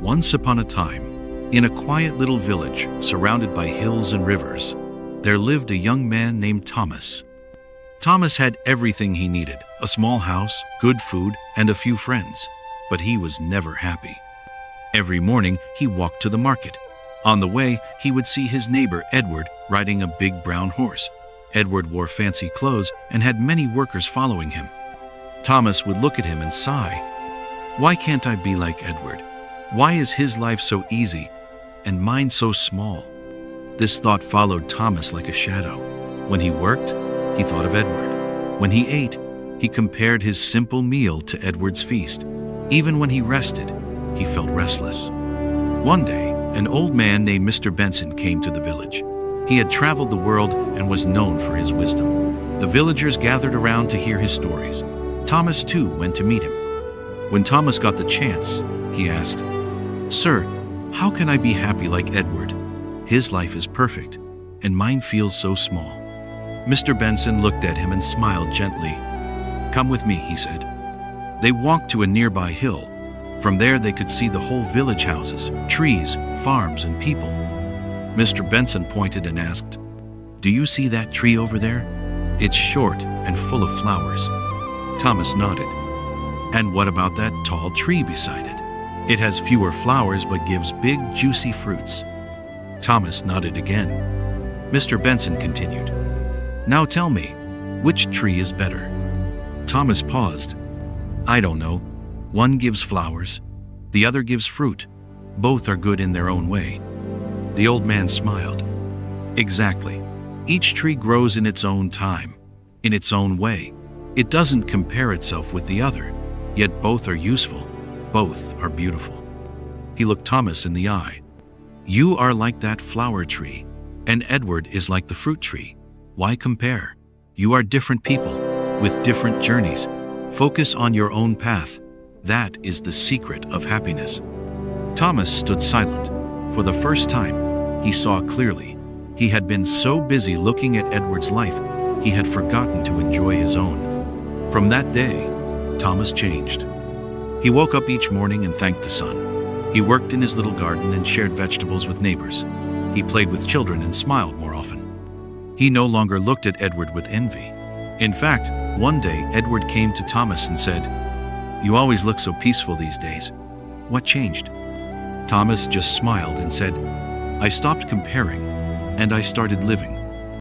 Once upon a time, in a quiet little village surrounded by hills and rivers, there lived a young man named Thomas. Thomas had everything he needed: a small house, good food, and a few friends. But he was never happy. Every morning, he walked to the market. On the way, he would see his neighbor Edward riding a big brown horse. Edward wore fancy clothes and had many workers following him. Thomas would look at him and sigh. Why can't I be like Edward? Why is his life so easy and mine so small? This thought followed Thomas like a shadow. When he worked, he thought of Edward. When he ate, he compared his simple meal to Edward's feast. Even when he rested, he felt restless. One day, an old man named Mr. Benson came to the village. He had traveled the world and was known for his wisdom. The villagers gathered around to hear his stories. Thomas, too, went to meet him. When Thomas got the chance, he asked, "Sir, how can I be happy like Edward? His life is perfect, and mine feels so small." Mr. Benson looked at him and smiled gently. "Come with me," he said. They walked to a nearby hill. From there they could see the whole village: houses, trees, farms, and people. Mr. Benson pointed and asked, "Do you see that tree over there? It's short and full of flowers." Thomas nodded. "And what about that tall tree beside it? It has fewer flowers but gives big, juicy fruits." Thomas nodded again. Mr. Benson continued, "Now tell me, which tree is better?" Thomas paused. "I don't know. One gives flowers, the other gives fruit. Both are good in their own way." The old man smiled. "Exactly. Each tree grows in its own time, in its own way. It doesn't compare itself with the other, yet both are useful. Both are beautiful." He looked Thomas in the eye. "You are like that flower tree, and Edward is like the fruit tree. Why compare? You are different people, with different journeys. Focus on your own path. That is the secret of happiness." Thomas stood silent. For the first time, he saw clearly. He had been so busy looking at Edward's life, he had forgotten to enjoy his own. From that day, Thomas changed. He woke up each morning and thanked the sun. He worked in his little garden and shared vegetables with neighbors. He played with children and smiled more often. He no longer looked at Edward with envy. In fact, one day Edward came to Thomas and said, "You always look so peaceful these days. What changed?" Thomas just smiled and said, "I stopped comparing, and I started living."